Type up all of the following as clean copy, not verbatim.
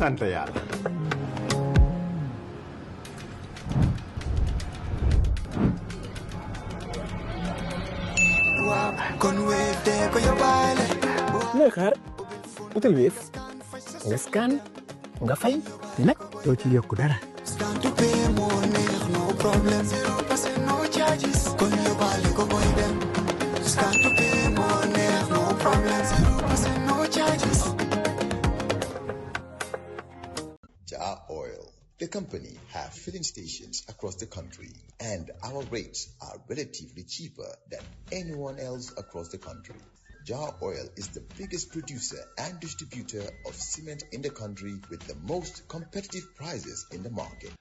sant yàlla. looy xaar utal Wave nga scan nga fay te nag doo ci yokku dara. Jar Oil, the company, have filling stations across the country, and our rates are relatively cheaper than anyone else across the country. Jar Oil is the biggest producer and distributor of cement in the country with the most competitive prices in the market.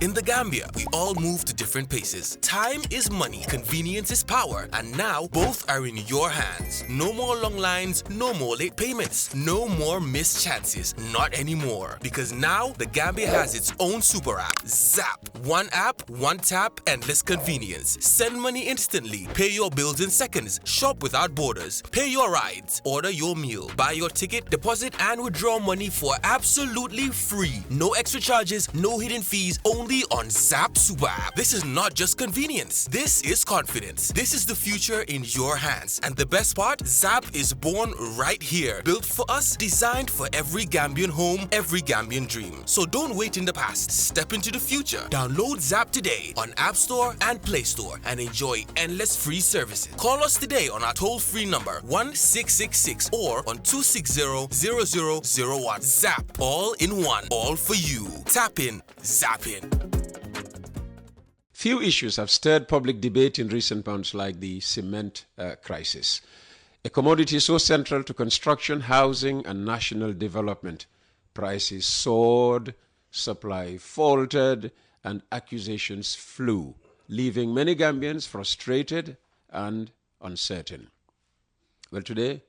In the Gambia, we all move to different paces. Time is money, convenience is power, and now both are in your hands. No more long lines, no more late payments, no more missed chances. Not anymore. Because now the Gambia has its own super app, Zap. One app, one tap, endless convenience. Send money instantly, pay your bills in seconds, shop without borders, pay your rides, order your meal, buy your ticket, deposit and withdraw money for absolutely free. No extra charges, no hidden fees, only on Zap Super App. This is not just convenience. This is confidence. This is the future in your hands. And the best part, Zap is born right here. Built for us, designed for every Gambian home, every Gambian dream. So don't wait in the past. Step into the future. Download Zap today on App Store and Play Store and enjoy endless free services. Call us today on our toll-free number 1666 or on 260-0001. Zap, all in one, all for you. Tap in, zap in. Few issues have stirred public debate in recent months like the cement crisis, a commodity so central to construction, housing, and national development. Prices soared, supply faltered, and accusations flew, leaving many Gambians frustrated and uncertain. Well, today,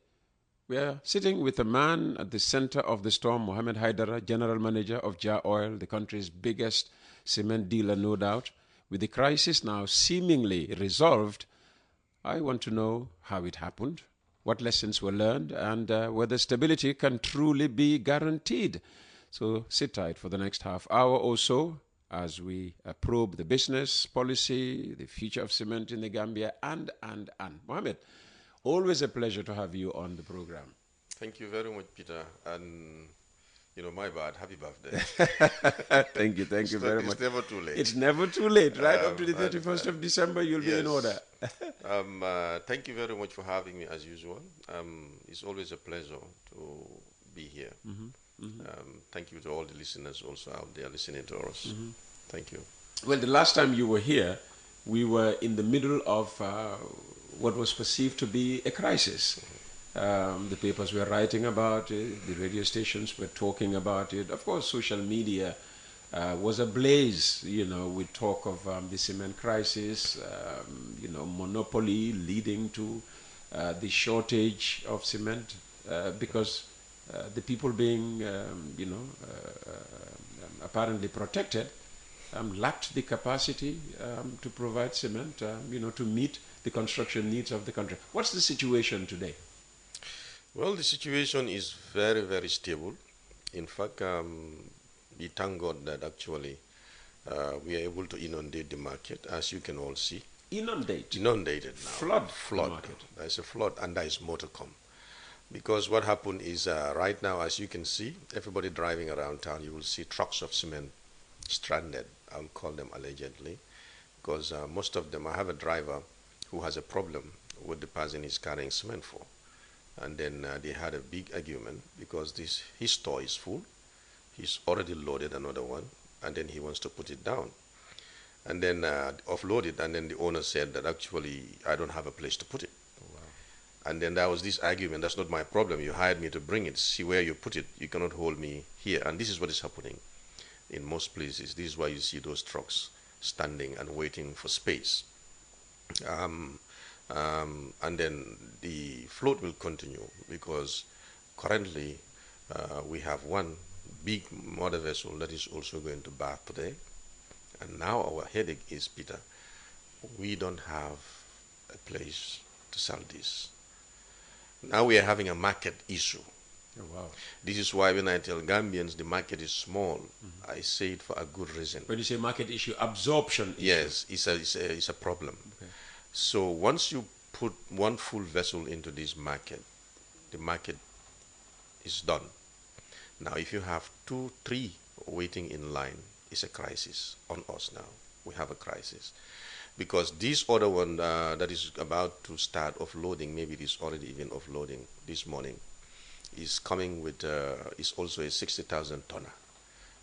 we are sitting with a man at the center of the storm, Muhammed Hydara, General Manager of Jar Oil, the country's biggest cement dealer, no doubt. With the crisis now seemingly resolved, I want to know how it happened, what lessons were learned, and whether stability can truly be guaranteed. So sit tight for the next half hour or so as we probe the business, policy, the future of cement in the Gambia, and. Mohammed, always a pleasure to have you on the program. Thank you very much, Peter. And, my bad. Happy birthday. Thank you very much. It's never too late. It's never too late, right? Up to the 31st of December, you'll be in order. Thank you very much for having me, as usual. It's always a pleasure to be here. Thank you to all the listeners also out there listening to us. Thank you. Well, the last time you were here, we were in the middle of what was perceived to be a crisis. The papers were writing about it, the radio stations were talking about it. Of course, social media was ablaze, with talk of the cement crisis, monopoly leading to the shortage of cement because the people being, apparently protected lacked the capacity to provide cement, to meet the construction needs of the country. What's the situation today? Well, the situation is very, very stable. In fact, we thank God that actually we are able to inundate the market, as you can all see. Inundated Flood. now. Flood. Market. There's a flood, and there is more to come. Because what happened is right now, as you can see, everybody driving around town, you will see trucks of cement stranded. I'll call them allegedly, because most of them, I have a driver who has a problem with the person he's carrying cement for. And then they had a big argument because his store is full. He's already loaded another one, and then he wants to put it down. And then offload it, and then the owner said that actually I don't have a place to put it. Oh, wow. And then there was this argument, that's not my problem. You hired me to bring it. See where you put it. You cannot hold me here. And this is what is happening in most places. This is why you see those trucks standing and waiting for space. And then the float will continue because currently we have one big motor vessel that is also going to berth today. And now our headache is, Peter, we don't have a place to sell this. Now we are having a market issue. Oh, wow. This is why when I tell Gambians the market is small, I say it for a good reason. When you say market issue, absorption issue. Yes, it's a problem. Okay. So once you put one full vessel into this market, the market is done. Now, if you have 2, 3 waiting in line, it's a crisis on us now. We have a crisis. Because this other one that is about to start offloading, maybe it is already even offloading this morning, is coming with, is also a 60,000 tonner.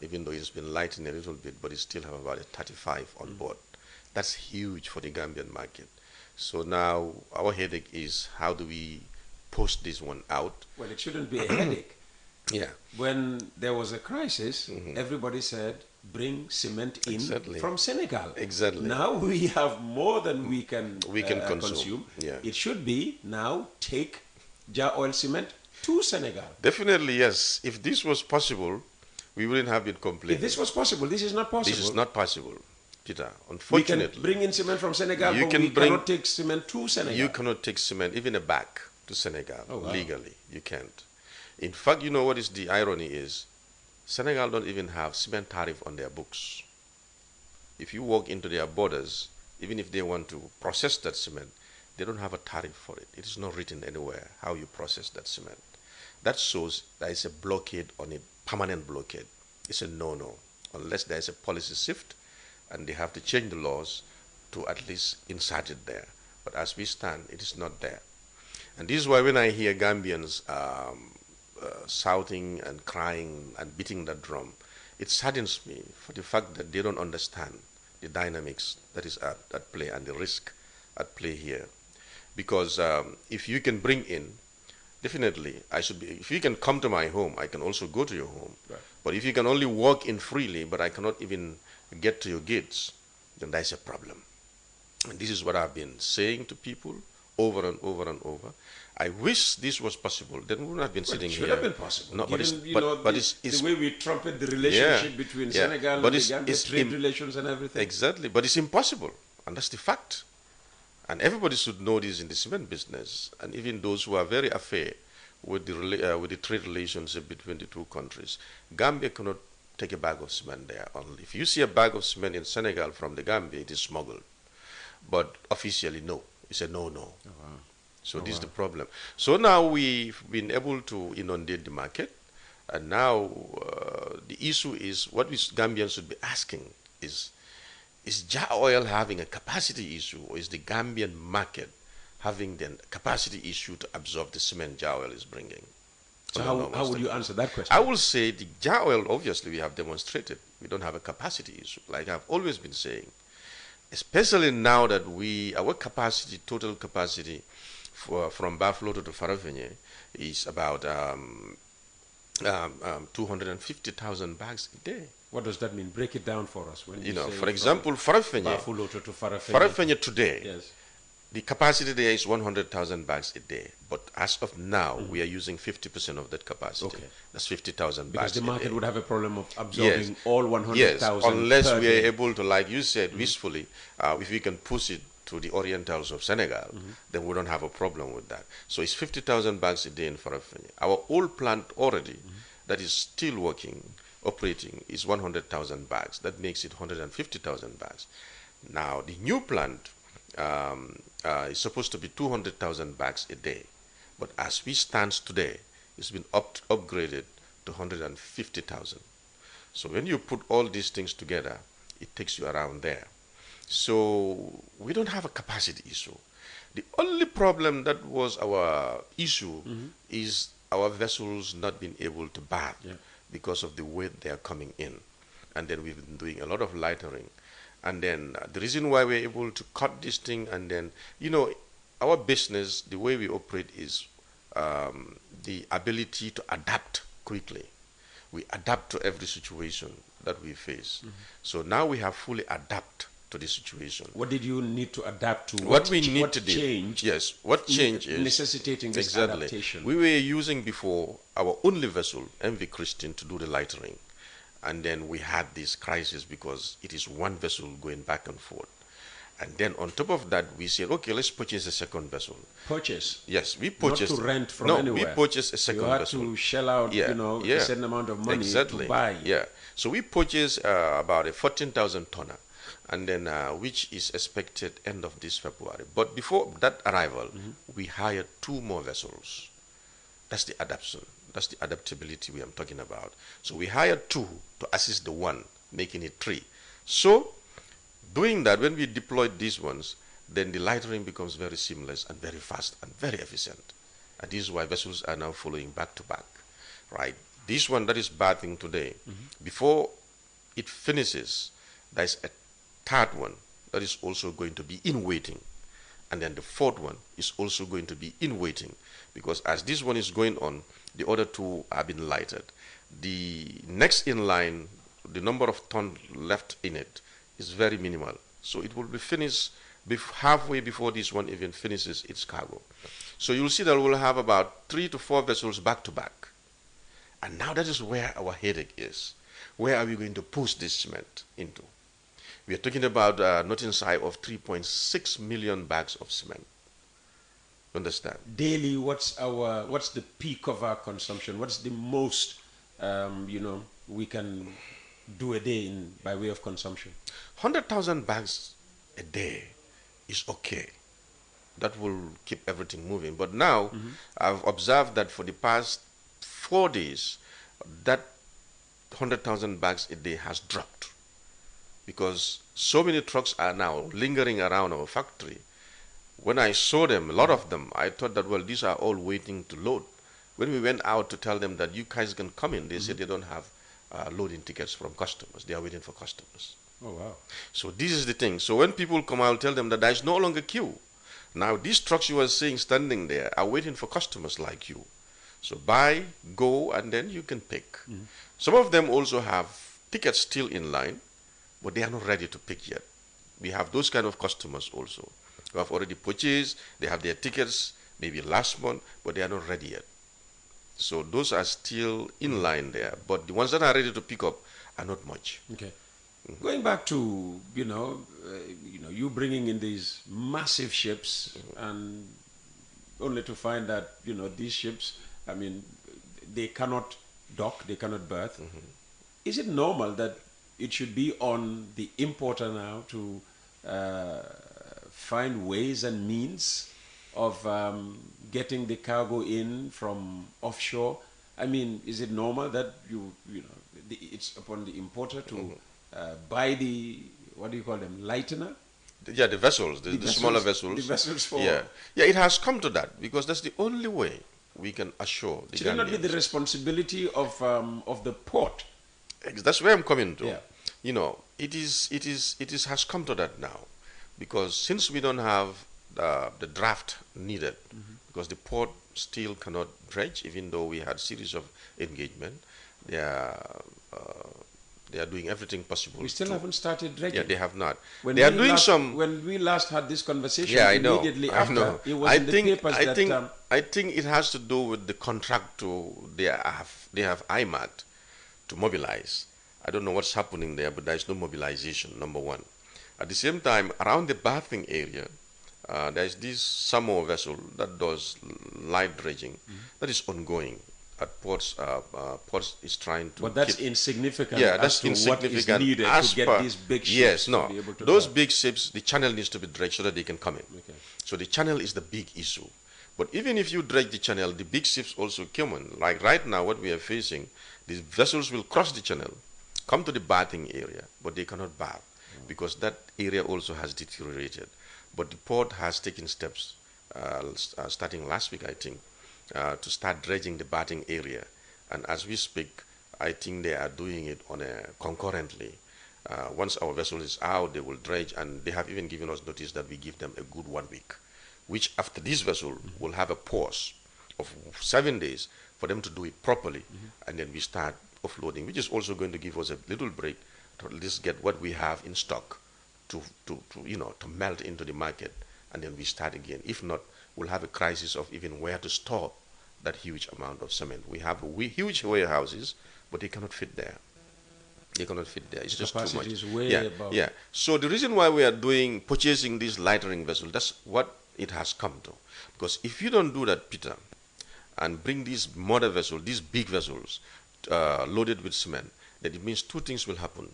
Even though it's been lightened a little bit, but it still have about a 35 on board. That's huge for the Gambian market. So now our headache is how do we post this one out? Well, it shouldn't be a headache. Yeah. When there was a crisis, everybody said, bring cement in from Senegal. Exactly. Now we have more than we can consume. Yeah. It should be now take jar oil cement to Senegal. Definitely, yes. If this was possible, we wouldn't have been complaining. If this was possible, this is not possible. This is not possible, Peter. Unfortunately. We can bring in cement from Senegal, but we cannot take cement to Senegal. You cannot take cement, even a bag, to Senegal. Oh, wow. Legally. You can't. In fact, you know what is the irony is? Senegal don't even have cement tariff on their books. If you walk into their borders, even if they want to process that cement, they don't have a tariff for it. It is not written anywhere how you process that cement. That shows there is a blockade on it, permanent blockade. It's a no-no, unless there is a policy shift and they have to change the laws to at least insert it there. But as we stand, it is not there. And this is why when I hear Gambians shouting and crying and beating that drum, it saddens me for the fact that they don't understand the dynamics that is at play and the risk at play here. Because if you can bring in, definitely, if you can come to my home, I can also go to your home. Right. But if you can only walk in freely, but I cannot even get to your gates, then that's a problem. And this is what I've been saying to people over and over and over. I wish this was possible. Then we wouldn't have been sitting here. It should have been possible. No, Given, but it's the way we trumpet the relationship between Senegal and the Gambia, trade relations and everything. Exactly, but it's impossible, and that's the fact. And everybody should know this in the cement business, and even those who are very affair with the trade relationship between the two countries. Gambia cannot take a bag of cement there only. If you see a bag of cement in Senegal from the Gambia, it is smuggled. But officially, no. It's a no-no. Oh, wow. So this is the problem. So now we've been able to inundate the market, and now the issue is what we Gambians should be asking is jar oil having a capacity issue, or is the Gambian market having the capacity issue to absorb the cement jar oil is bringing? So how would you answer that question? I will say the jar oil, obviously, we have demonstrated. We don't have a capacity issue, like I've always been saying. Especially now that our capacity, total capacity, from Buffalo to Farafenye is about 250,000 bags a day. What does that mean? Break it down for us. When you know, for example, Farafenye, Buffalo to Farafenye today, yes, the capacity there is 100,000 bags a day. But as of now, we are using 50% of that capacity. Okay. That's 50,000 bags. Because the market a day would have a problem of absorbing yes. all 100,000. Yes, unless we are able to, like you said, wistfully, if we can push it to the Orientals of Senegal, then we don't have a problem with that. So it's 50,000 bags a day in Farafenye. Our old plant already, that is still working, operating, is 100,000 bags. That makes it 150,000 bags. Now, the new plant is supposed to be 200,000 bags a day. But as we stand today, it's been upgraded to 150,000. So when you put all these things together, it takes you around there. So we don't have a capacity issue. The only problem that was our issue is our vessels not being able to bath because of the weight they are coming in. And then we've been doing a lot of lightering. And then the reason why we're able to cut this thing, and then, you know, our business, the way we operate is the ability to adapt quickly. We adapt to every situation that we face. So now we have fully adapted to the situation. What did you need to adapt to? What we need to do. Change? Yes, what change is necessitating this adaptation? We were using before our only vessel, MV Christian, to do the lightering. And then we had this crisis because it is one vessel going back and forth. And then on top of that, we said, okay, let's purchase a second vessel. Purchase? Yes, we purchased. Not to rent from no, anywhere. we purchased a second vessel. You had to shell out, a certain amount of money to buy. Yeah. So we purchased about a 14,000 tonner, and then which is expected end of this February. But before that arrival, we hired 2 more vessels. That's the adaptation. That's the adaptability we are talking about. So we hired 2 to assist the 1, making it 3. So doing that, when we deployed these ones, then the lightering becomes very seamless and very fast and very efficient. And this is why vessels are now following back to back, right? This one that is bathing today, before it finishes, there's a 3rd one that is also going to be in waiting. And then the 4th one is also going to be in waiting, because as this one is going on, the other 2 have been lighted. The next in line, the number of tons left in it is very minimal. So it will be finished halfway before this one even finishes its cargo. So you'll see that we'll have about 3 to 4 vessels back to back. And now that is where our headache is. Where are we going to push this cement into? We are talking about not inside of 3.6 million bags of cement. Understand? Daily, what's the peak of our consumption? What's the most, we can do a day by way of consumption? 100,000 bags a day is okay. That will keep everything moving. But now, I've observed that for the past 4 days, that 100,000 bags a day has dropped, because so many trucks are now lingering around our factory. When I saw them, a lot of them, I thought that, well, these are all waiting to load. When we went out to tell them that you guys can come in, they said they don't have loading tickets from customers. They are waiting for customers. Oh, wow. So this is the thing. So when people come, I'll tell them that there is no longer queue. Now, these trucks you were seeing standing there are waiting for customers like you. So buy, go, and then you can pick. Some of them also have tickets still in line, but they are not ready to pick yet. We have those kind of customers also who have already purchased. They have their tickets maybe last month, but they are not ready yet. So those are still in line there, but the ones that are ready to pick up are not much. Okay. Going back to, you bringing in these massive ships, and only to find that, these ships, they cannot dock, they cannot berth. Is it normal that it should be on the importer now to find ways and means of getting the cargo in from offshore? Is it normal that it's upon the importer to buy the, what do you call them, lightener? Yeah, the vessels, the smaller vessels. The vessels for... Yeah, it has come to that, because that's the only way we can assure the Gambians. Should it not be the responsibility of the port? That's where I'm coming to. Yeah. It has come to that now, because since we don't have the draft needed, because the port still cannot dredge, even though we had series of engagement, they are doing everything possible. We still haven't started dredging. Yeah, they have not. When they are doing some. When we last had this conversation, yeah, I know. immediately I after, know. it was in the papers I think it has to do with the contractor they have IMAT to mobilize. I don't know what's happening there, but there is no mobilization, number one. At the same time, around the bathing area, there is this Samo vessel that does light dredging that is ongoing at ports. Ports is trying to. But that's insignificant. Yeah, that's as to insignificant. What is needed to get these big ships. Yes, no. To be able to those drive. big ships, the channel needs to be dredged so that they can come in. Okay. So the channel is the big issue. But even if you dredge the channel, the big ships also come in. Like right now, what we are facing, these vessels will cross the channel, come to the bathing area, but they cannot bath because that area also has deteriorated. But the port has taken steps, starting last week, I think, to start dredging the bathing area. And as we speak, I think they are doing it on concurrently. Once our vessel is out, they will dredge, and they have even given us notice that we give them a good 1 week, which after this vessel will have a pause of 7 days for them to do it properly, and then we start offloading, which is also going to give us a little break to at least get what we have in stock to melt into the market, and then we start again. If not, we'll have a crisis of even where to store that huge amount of cement. We have huge warehouses, but they cannot fit there. They cannot fit there. It's just too much. Capacity is way above. Yeah. So the reason why we are purchasing these lightering vessels, that's what it has come to. Because if you don't do that, Peter, and bring these mother vessels, these big vessels, loaded with cement, then it means two things will happen.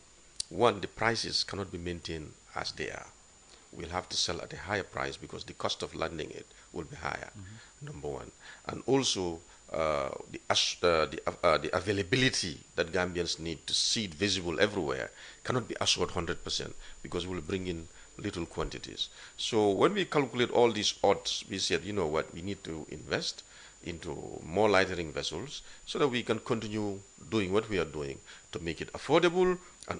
One, the prices cannot be maintained as they are. We'll have to sell at a higher price because the cost of landing it will be higher, number one. And also, the availability that Gambians need to see it visible everywhere cannot be assured 100% because we'll bring in little quantities. So when we calculate all these odds, we said, you know what, we need to invest into more lightering vessels so that we can continue doing what we are doing to make it affordable and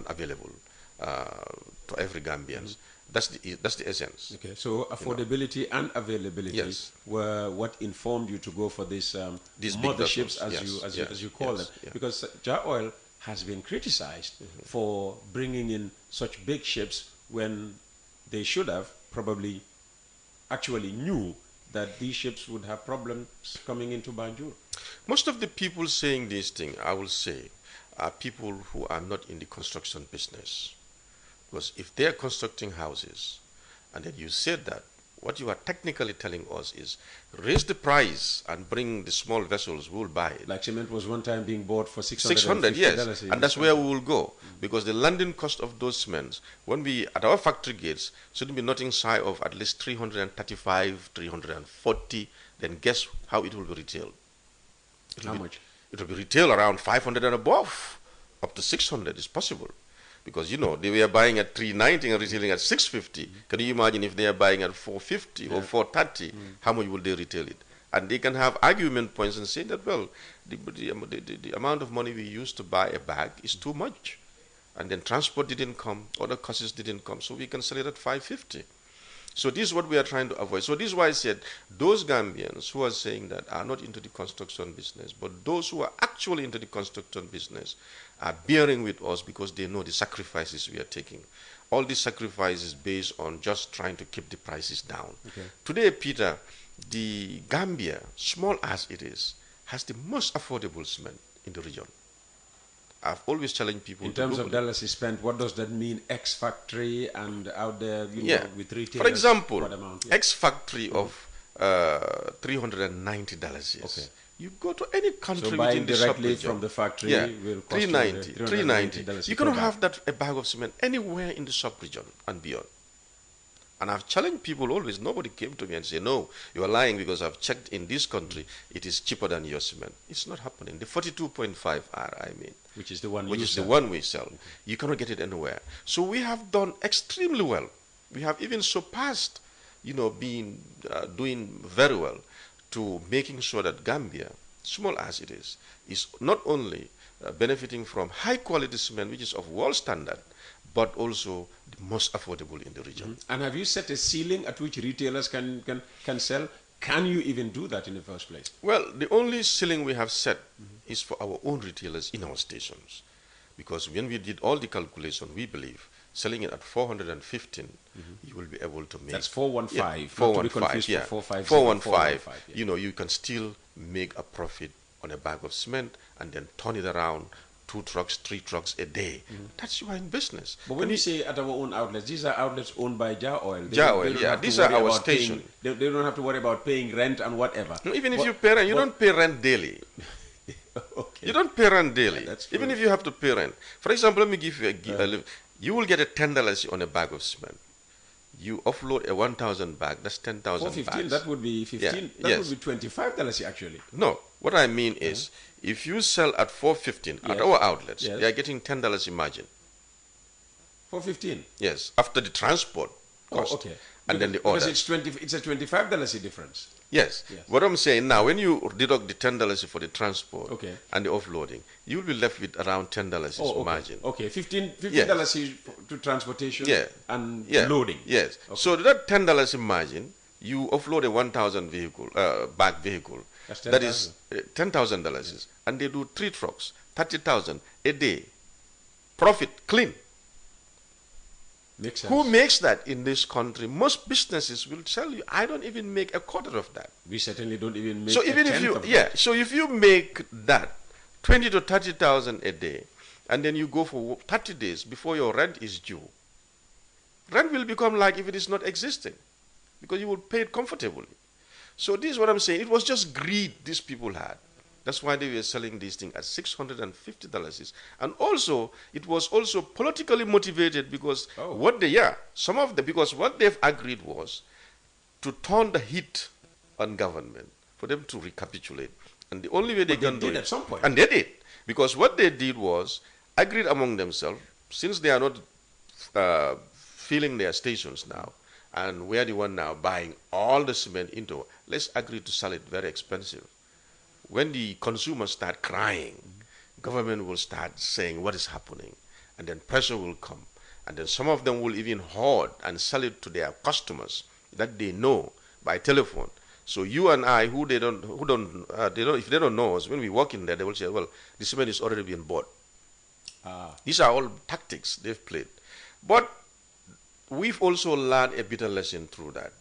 available to every Gambians. That's the essence. Okay, so affordability and availability Yes. were what informed you to go for these These big motherships, vessels. as you call them, Yeah. because Jar Oil has been criticized for bringing in such big ships when they should have probably actually knew that these ships would have problems coming into Banjul. Most of the people saying this thing, I will say, are people who are not in the construction business. Because if they are constructing houses, and then you said that, what you are technically telling us is raise the price and bring the small vessels, we will buy it. Like cement was one time being bought for $600, 600, yes, and that's where we will go, because the landing cost of those cements, when we at our factory gates, shouldn't be nothing shy of at least 335, 340. Then guess how it will be retailed? How much? It will be retailed around 500 and above, up to 600 is possible. Because, you know, they were buying at 390 and retailing at 650. Can you imagine if they are buying at 450 or 430, how much will they retail it? And they can have argument points and say that, well, the amount of money we used to buy a bag is too much. And then transport didn't come, other costs didn't come, so we can sell it at 550. So this is what we are trying to avoid. So this is why I said those Gambians who are saying that are not into the construction business, but those who are actually into the construction business are bearing with us because they know the sacrifices we are taking. All these sacrifices based on just trying to keep the prices down. Okay. Today, Peter, the Gambia, small as it is, has the most affordable cement in the region. I've always challenged people. In terms of dollars spent, what does that mean? X factory and out there, you know, with retailers. For example, what amount? X factory of $390. Yes. Okay. You go to any country so within the directly sub-region, from the factory, will cost $390. You cannot have that a bag of cement anywhere in the sub-region and beyond. And I've challenged people always. Nobody came to me and said, no, you are lying because I've checked in this country, it is cheaper than your cement. It's not happening. The 42.5R, I mean. Which is the one the one we sell. You cannot get it anywhere. So we have done extremely well. We have even surpassed, you know, doing very well to making sure that Gambia, small as it is not only benefiting from high quality cement, which is of world standard, but also the most affordable in the region. And have you set a ceiling at which retailers can sell? Can you even do that in the first place? Well, the only ceiling we have set is for our own retailers in our stations. Because when we did all the calculation, we believe selling it at 415, you will be able to make... That's 415. Yeah, 415, yeah. 415, yeah. You know, you can still make a profit on a bag of cement and then turn it around 2 trucks, 3 trucks a day. That's you are in business. But when you say at our own outlets, these are outlets owned by Jar Oil. Jar Oil, yeah. These are our station. They don't have to worry about paying rent and whatever. No, even if you pay rent, you don't pay rent daily. Okay. You don't pay rent daily. Yeah, that's true. Even if you have to pay rent. For example, let me give you you will get a $10 on a bag of cement. You offload a 1,000 bag, that's 10,000 bags. That would be 15. Yeah, that would be $25 actually. No, what I mean is, if you sell at 415 at our outlets, they are getting $10 in margin. 415. Yes, after the transport cost. Oh, okay. And then the order. Because it's a $25 difference. Yes. What I'm saying now, when you deduct the $10 for the transport and the offloading, you will be left with around $10 margin. Okay, $15 to transportation and loading. Yes. Okay. So that $10 in margin, you offload a 1,000 bag vehicle. That's that is $10,000, and they do 3 trucks, 30,000 a day. Profit clean. Makes sense. Who makes that in this country? Most businesses will tell you, I don't even make a quarter of that. We certainly don't even make so even if you, so if you make that 20 to 30,000 a day, and then you go for 30 days before your rent is due, rent will become like if it is not existing, because you will pay it comfortably. So this is what I'm saying. It was just greed these people had. That's why they were selling this thing at $650. And also, it was also politically motivated because because what they've agreed was to turn the heat on government for them to recapitulate. And the only way they can do it at some point. And they did. Because what they did was agreed among themselves, since they are not filling their stations now, and we are the one now buying all the cement into, let's agree to sell it very expensive. When the consumers start crying, government will start saying what is happening, and then pressure will come, and then some of them will even hoard and sell it to their customers that they know by telephone. So you and I, if they don't know us, when we walk in there, they will say, well, the cement is already being bought. These are all tactics they've played. But we've also learned a bitter lesson through that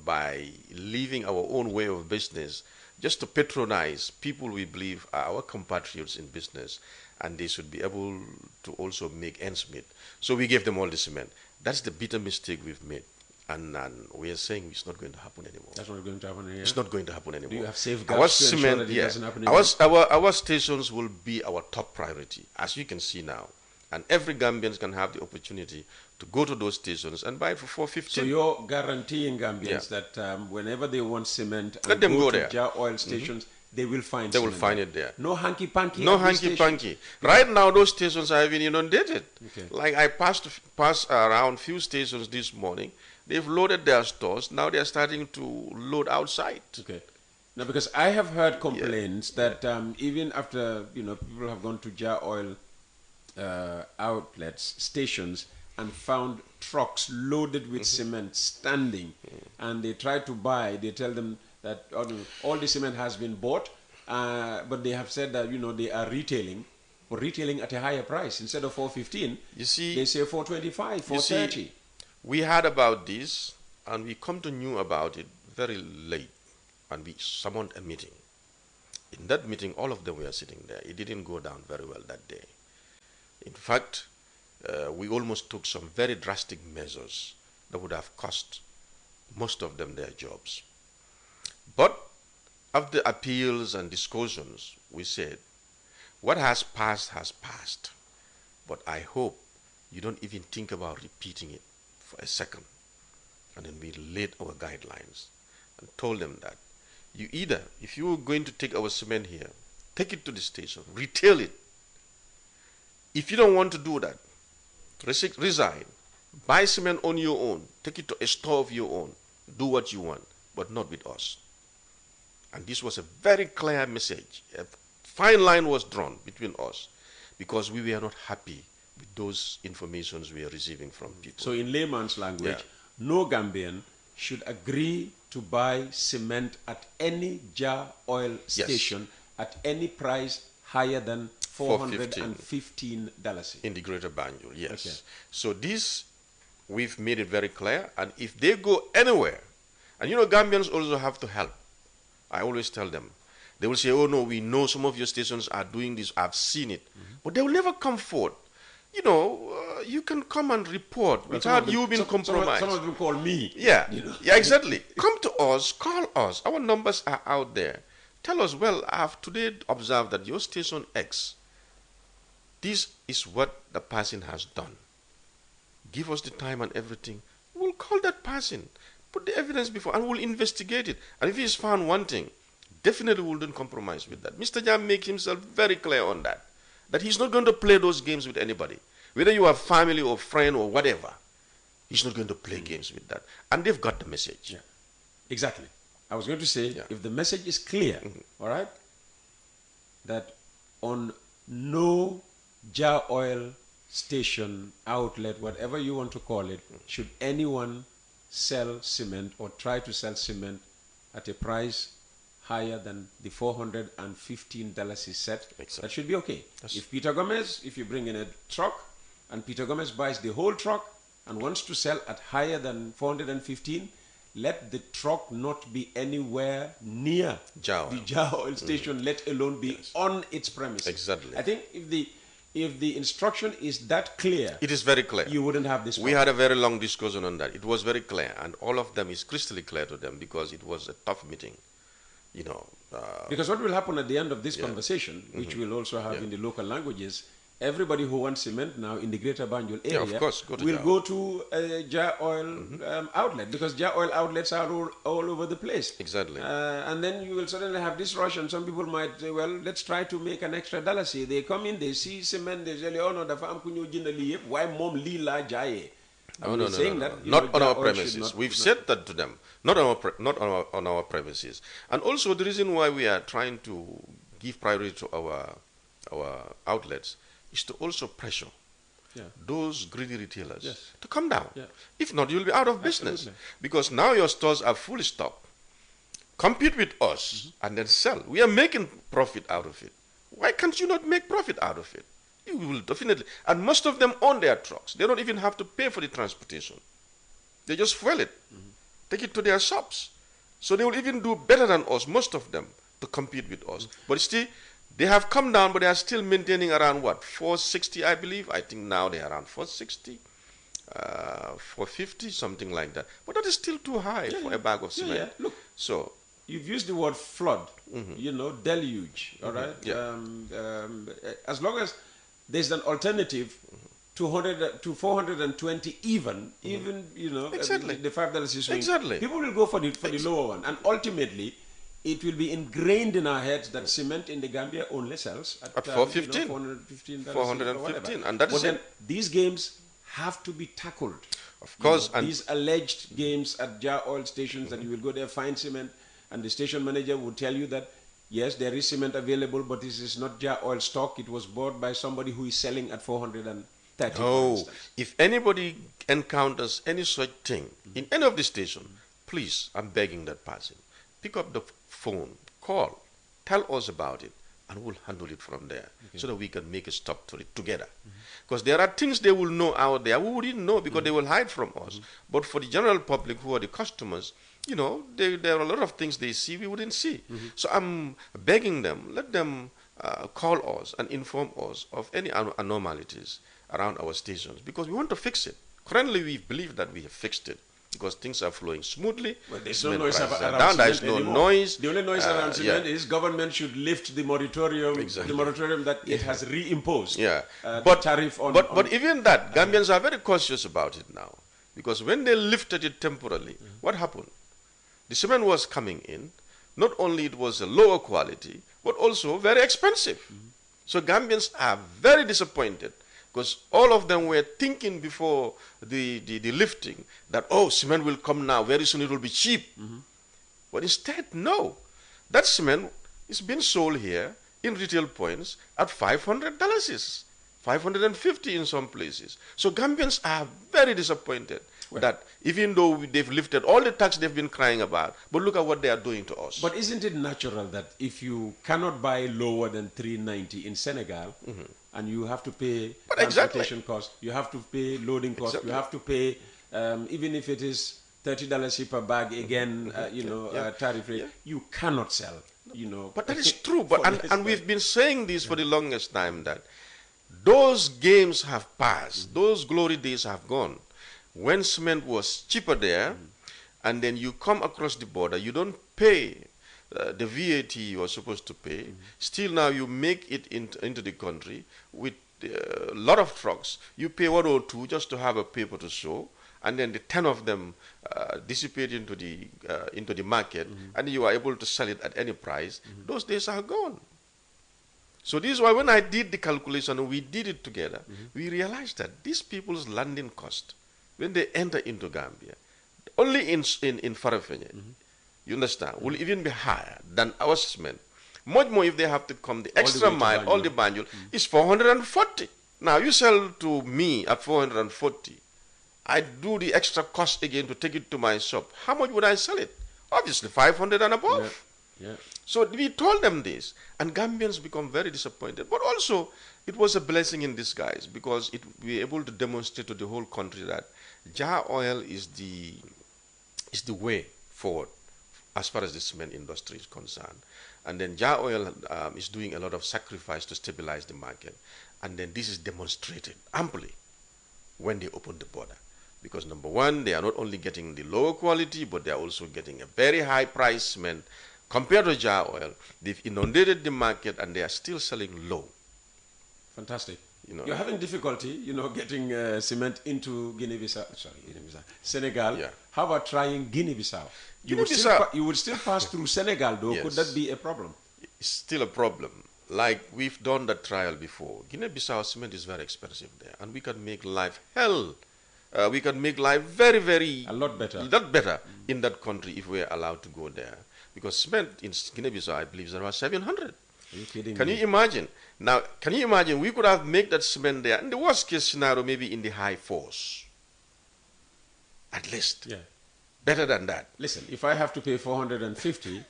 by leaving our own way of business just to patronize people we believe are our compatriots in business, and they should be able to also make ends meet. So we gave them all the cement. That's the bitter mistake we've made. And we are saying it's not going to happen anymore. That's not going to happen anymore. It's not going to happen anymore. Do you have safeguards to ensure that it doesn't happen anymore? Our stations will be our top priority, as you can see now. And every Gambian can have the opportunity to go to those stations and buy it for $4.50. So you're guaranteeing Gambians that whenever they want cement and let them go to there. Jar Oil stations, they will find They cement will find it there. No hanky-panky. No hanky-panky. Right now, those stations are even inundated. Okay. Like I passed around few stations this morning. They've loaded their stores. Now they're starting to load outside. Okay. Now, because I have heard complaints that even after people have gone to Jar Oil outlets, stations, and found trucks loaded with cement standing, and they try to buy, they tell them that all the cement has been bought, but they have said that they are retailing at a higher price. Instead of $4.15, you see, they say $4.25, $4.30. We heard about this, and we come to know about it very late, and we summoned a meeting. In that meeting, all of them were sitting there. It didn't go down very well that day. In fact, we almost took some very drastic measures that would have cost most of them their jobs. But after appeals and discussions, we said, what has passed. But I hope you don't even think about repeating it for a second. And then we laid our guidelines and told them that you either, if you were going to take our cement here, take it to the station, retail it. If you don't want to do that, resign, buy cement on your own, take it to a store of your own, do what you want, but not with us. And this was a very clear message. A fine line was drawn between us because we were not happy with those informations we are receiving from people. So in layman's language, no Gambian should agree to buy cement at any Jar Oil station at any price higher than $415. In the Greater Banjul, yes. Okay. So this, we've made it very clear, and if they go anywhere, and Gambians also have to help. I always tell them. They will say, oh no, we know some of your stations are doing this, I've seen it. But they will never come forward. You can come and report without you being compromised. Some of them call me. Yeah, yeah, exactly. Come to us, call us. Our numbers are out there. Tell us, well, I have today observed that your station X, this is what the person has done. Give us the time and everything. We'll call that person, put the evidence before, and we'll investigate it. And if he is found wanting, definitely we wouldn't compromise with that. Mr. Jam makes himself very clear on that he's not going to play those games with anybody. Whether you have family or friend or whatever, he's not going to play games with that. And they've got the message. Yeah. Exactly. I was going to say, if the message is clear, all right, that on no Jar Oil station, outlet, whatever you want to call it, should anyone sell cement or try to sell cement at a price higher than the $415 is set, that should be okay. If Peter Gomez, if you bring in a truck and Peter Gomez buys the whole truck and wants to sell at higher than 415, let the truck not be anywhere near the Jar Oil station, let alone be on its premise. Exactly. I think if the instruction is that clear, It is very clear. you wouldn't have this We problem. had a very long discussion on that. It was very clear, and all of them is crystal clear to them because it was a tough meeting. You know. Because what will happen at the end of this conversation, which we'll also have in the local languages, everybody who wants cement now in the Greater Banjul area of course, go to will Jar go to a Jar Oil outlet, because Jar Oil outlets are all over the place. Exactly. And then you will suddenly have this rush, and some people might say, well, let's try to make an extra dollar. See, they come in, they see cement, they say, oh no, the farm kunyo jinda li yep, why mom li la jaye? No. Not on our premises. We've said that to them. Not on our premises. And also the reason why we are trying to give priority to our outlets is to also pressure those greedy retailers to come down. If not, you'll be out of business. Because now your stores are fully stocked. Compete with us and then sell. We are making profit out of it. Why can't you not make profit out of it? You will definitely. And most of them own their trucks. They don't even have to pay for the transportation. They just fuel it, take it to their shops. So they will even do better than us, most of them, to compete with us. But still, they have come down, but they are still maintaining around what, 460, I believe. I think now they are around 460, 450, something like that. But that is still too high for a bag of cement. Look, so you've used the word flood, you know, deluge, all right? As long as there's an alternative, 200 to 420 even you know, Exactly. the $5 is swing. Exactly. People will go for the lower one, and ultimately it will be ingrained in our heads that cement in the Gambia only sells at 415. you know, $415, 415, and that is then it. these games have to be tackled. Of course, You know, and these alleged games at Jar Oil stations that you will go there, find cement, and the station manager will tell you that yes, there is cement available, but this is not Jar Oil stock. It was bought by somebody who is selling at 430. for no, instance. if anybody encounters any such thing in any of the station, please, I'm begging that person, pick up the phone, call, tell us about it, and we'll handle it from there so that we can make a stop to it together. Because there are things they will know out there we wouldn't know because they will hide from us. But for the general public who are the customers, you know, there are a lot of things they see we wouldn't see. So I'm begging them, let them call us and inform us of any anomalies around our stations because we want to fix it. Currently, we believe that we have fixed it because things are flowing smoothly. Well, there's no Cement noise prices are around down. There is cement no anymore. noise. The only noise around cement is government should lift the moratorium, that it has reimposed. The tariff on. But even that, Gambians are very cautious about it now because when they lifted it temporarily, what happened? The cement was coming in. Not only it was a lower quality, but also very expensive. So Gambians are very disappointed because all of them were thinking before the lifting that, oh, cement will come now, very soon it will be cheap. But instead, no. That cement is being sold here in retail points at $500, $550 in some places. So Gambians are very disappointed that even though they've lifted all the tax they've been crying about, but look at what they are doing to us. But isn't it natural that if you cannot buy lower than $390 in Senegal, and you have to pay transportation cost, you have to pay loading cost, you have to pay, even if it is $30 per bag again, tariff rate, you cannot sell, you know. But that is true. But and we've been saying this for the longest time that those games have passed, those glory days have gone. When cement was cheaper there, and then you come across the border, you don't pay the VAT you are supposed to pay. Still now you make it into the country with a lot of trucks. You pay 1 or 2 just to have a paper to show, and then the 10 of them dissipate into the market, and you are able to sell it at any price. Those days are gone. So this is why when I did the calculation and we did it together, we realized that these people's landing cost, when they enter into Gambia, only in Farafenni, you understand, will even be higher than our cement. Much more if they have to come the extra mile, all the Banjul, is 440. Now you sell to me at 440. I do the extra cost again to take it to my shop. How much would I sell it? Obviously 500 and above. So we told them this, and Gambians become very disappointed. But also, it was a blessing in disguise because we were able to demonstrate to the whole country that Jar Oil is the way forward as far as the cement industry is concerned. And then Jar Oil is doing a lot of sacrifice to stabilize the market. And then this is demonstrated amply when they open the border. Because number one, they are not only getting the lower quality, but they are also getting a very high price cement. Compared to Jar Oil, they've inundated the market and they are still selling low. Fantastic. You know, you're having difficulty, getting cement into Senegal. Yeah. How about trying Guinea-Bissau? You would still pass through Senegal, though. Yes. Could that be a problem? It's still a problem. Like we've done that trial before. Guinea-Bissau cement is very expensive there, and we can make life hell. We can make life very, very a lot better in that country if we're allowed to go there. Because cement in Guinea-Bissau, I believe, is around 700. Are you kidding Can me? you imagine? Now, can you imagine we could have made that cement there, in the worst case scenario, maybe in the high fours. At least. Yeah. Better than that. Listen, if I have to pay 450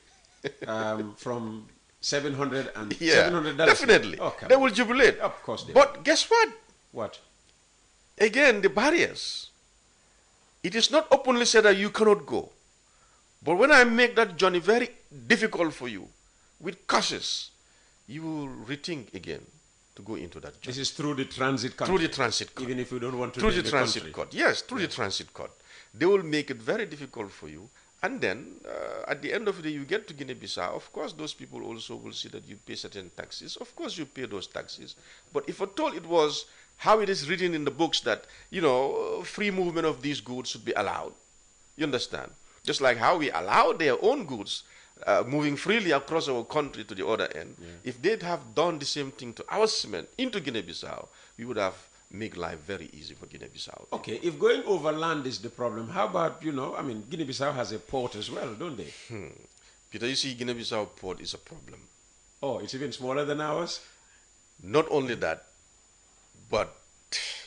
from 700 and Yeah, $700, definitely. Okay. They will jubilate. Of course they But guess what? What? Again, the barriers. It is not openly said that you cannot go. But when I make that journey very difficult for you, with curses, you will rethink again to go into that journey. This is through the transit country. Through the transit code. Even if you don't want to Through leave the the transit country. code. Yes, through the transit code. They will make it very difficult for you. And then, at the end of the day, you get to Guinea-Bissau. Of course, those people also will see that you pay certain taxes. Of course, you pay those taxes. But if at all it was how it is written in the books that, free movement of these goods should be allowed. You understand? Just like how we allow their own goods moving freely across our country to the other end. Yeah. If they'd have done the same thing to our cement into Guinea-Bissau, we would have made life very easy for Guinea-Bissau. Okay, if going over land is the problem, how about, Guinea-Bissau has a port as well, don't they? Peter, you see, Guinea-Bissau port is a problem. Oh, it's even smaller than ours? Not only that, but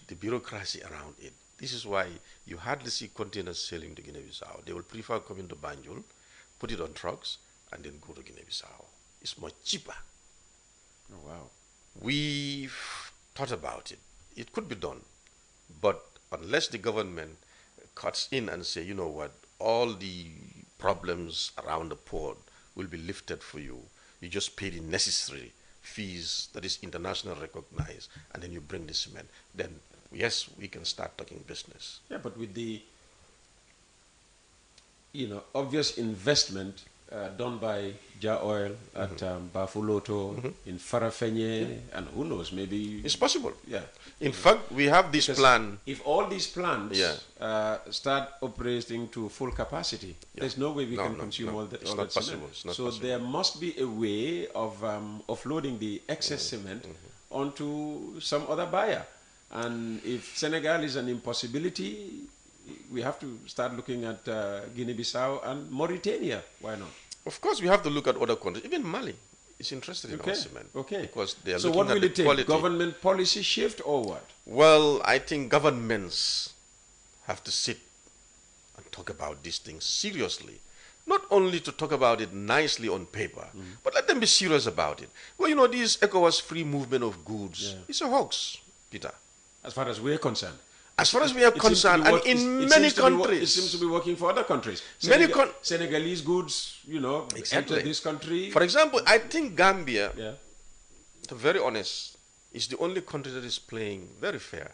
the bureaucracy around it. This is why you hardly see containers sailing to Guinea-Bissau. They will prefer coming to Banjul, put it on trucks, and then go to Guinea-Bissau. It's much cheaper. Oh, wow. We've thought about it. It could be done. But unless the government cuts in and say, you know what, all the problems around the port will be lifted for you. You just pay the necessary fees that is international recognized, and then you bring the cement. Then yes, we can start talking business. Yeah, but with the, obvious investment done by Jar Oil at Bafuloto, in Farafenye, and who knows, maybe... It's possible. Yeah. In fact, we have this plan. If all these plants start operating to full capacity, there's no way we can consume all that cement. It's not so possible. there must be a way of offloading the excess cement onto some other buyer. And if Senegal is an impossibility, we have to start looking at Guinea-Bissau and Mauritania. Why not? Of course, we have to look at other countries. Even Mali is interested in our cement. Okay. Because they are so looking what at will the it take? quality. Government policy shift or what? Well, I think governments have to sit and talk about these things seriously. Not only to talk about it nicely on paper, but let them be serious about it. Well, this ECOWAS free movement of goods, it's a hox, Peter. As far as we're concerned. As far as we are concerned, and in many countries. It seems to be working for other countries. Senegalese goods, enter this country. For example, I think Gambia, to be very honest, is the only country that is playing very fair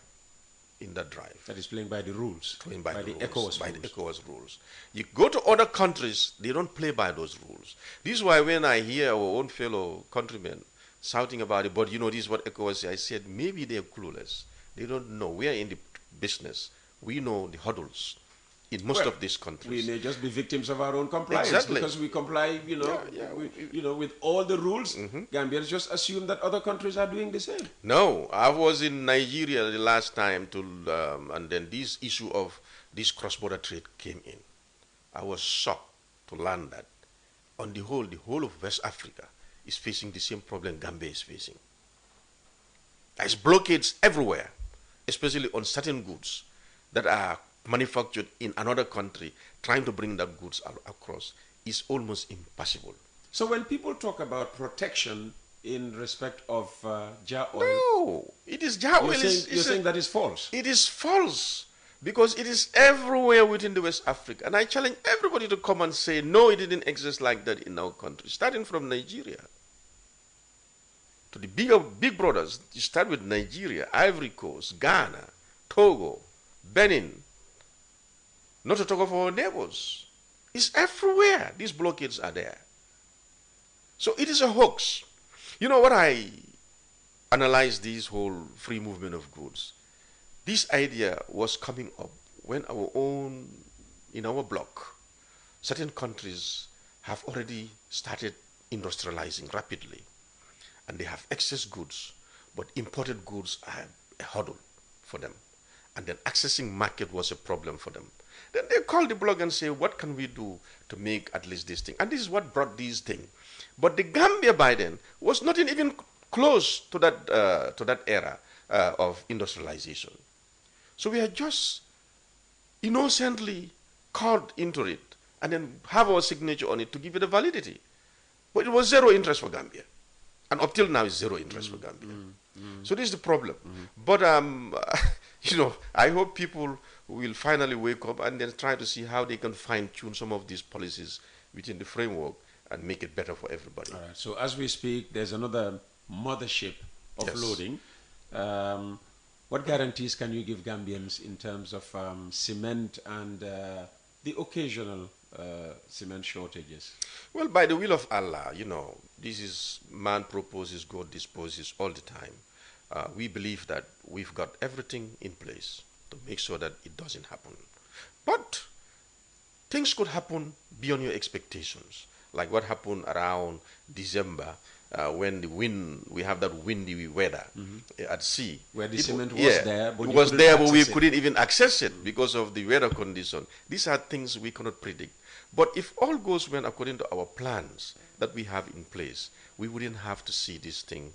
in that drive. That is playing by the rules. Playing by the ECOWAS rules. rules. The ECOWAS rules. You go to other countries, they don't play by those rules. This is why when I hear our own fellow countrymen shouting about it, but this is what ECOWAS say, I said, maybe they're clueless. They don't know. We are in the business. We know the hurdles in most of these countries. We may just be victims of our own compliance. Exactly. Because we comply, with all the rules. Gambians just assume that other countries are doing the same. No, I was in Nigeria the last time and then this issue of this cross-border trade came in. I was shocked to learn that on the whole of West Africa is facing the same problem Gambia is facing. There's blockades everywhere, especially on certain goods that are manufactured in another country. Trying to bring that goods across is almost impossible. So when people talk about protection in respect of Jar Oil... No, it is Jar Oil. You're saying that is false? It is false. Because it is everywhere within the West Africa. And I challenge everybody to come and say, no, it didn't exist like that in our country. Starting from Nigeria. To the big brothers, you start with Nigeria, Ivory Coast, Ghana, Togo, Benin, not to talk of our neighbors. It's everywhere. These blockades are there. So it is a hoax. You know what, I analyze this whole free movement of goods. This idea was coming up when in our bloc, certain countries have already started industrializing rapidly. And they have excess goods, but imported goods are a hurdle for them. And then accessing market was a problem for them. Then they call the blog and say, what can we do to make at least this thing? And this is what brought these things. But the Gambia by then was not even close to that era of industrialization. So we are just innocently caught into it and then have our signature on it to give it a validity. But it was zero interest for Gambia. And up till now, it's zero interest for Gambia. So this is the problem. But, you know, I hope people will finally wake up and then try to see how they can fine-tune some of these policies within the framework and make it better for everybody. All right. So as we speak, there's another mothership offloading. Yes. What guarantees can you give Gambians in terms of cement and the occasional cement shortages? Well, by the will of Allah, you know, this is man proposes, God disposes all the time. We believe that we've got everything in place to make sure that it doesn't happen. But things could happen beyond your expectations, like what happened around December when we have that windy weather at sea. Where the cement was there, but it was there, but we couldn't even access it because of the weather condition. These are things we cannot predict. But if all goes well according to our plans that we have in place, we wouldn't have to see this thing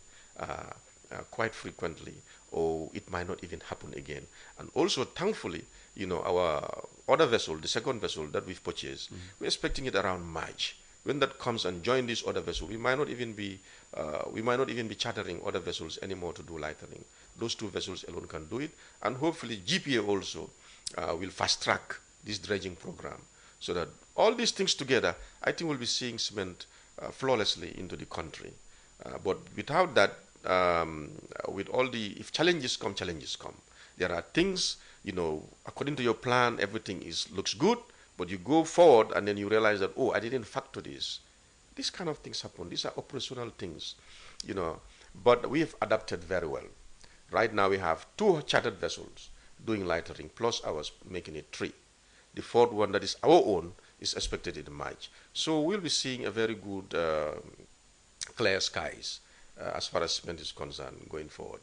quite frequently, or it might not even happen again. And also, thankfully, you know, our other vessel, the second vessel that we've purchased, we're expecting it around March. When that comes and join this other vessel, we might not even be chartering other vessels anymore to do lightering. Those two vessels alone can do it, and hopefully GPA also will fast track this dredging program, so that all these things together, I think we'll be seeing cement flawlessly into the country. But without that, with all if challenges come, there are things, you know, according to your plan, everything looks good, but you go forward and then you realize that, oh, I didn't factor this. These kind of things happen. These are operational things, you know. But we have adapted very well. Right now we have 2 chartered vessels doing lightering, plus ours making it 3. The 4th one that is our own is expected in March. So we'll be seeing a very good clear skies as far as cement is concerned going forward.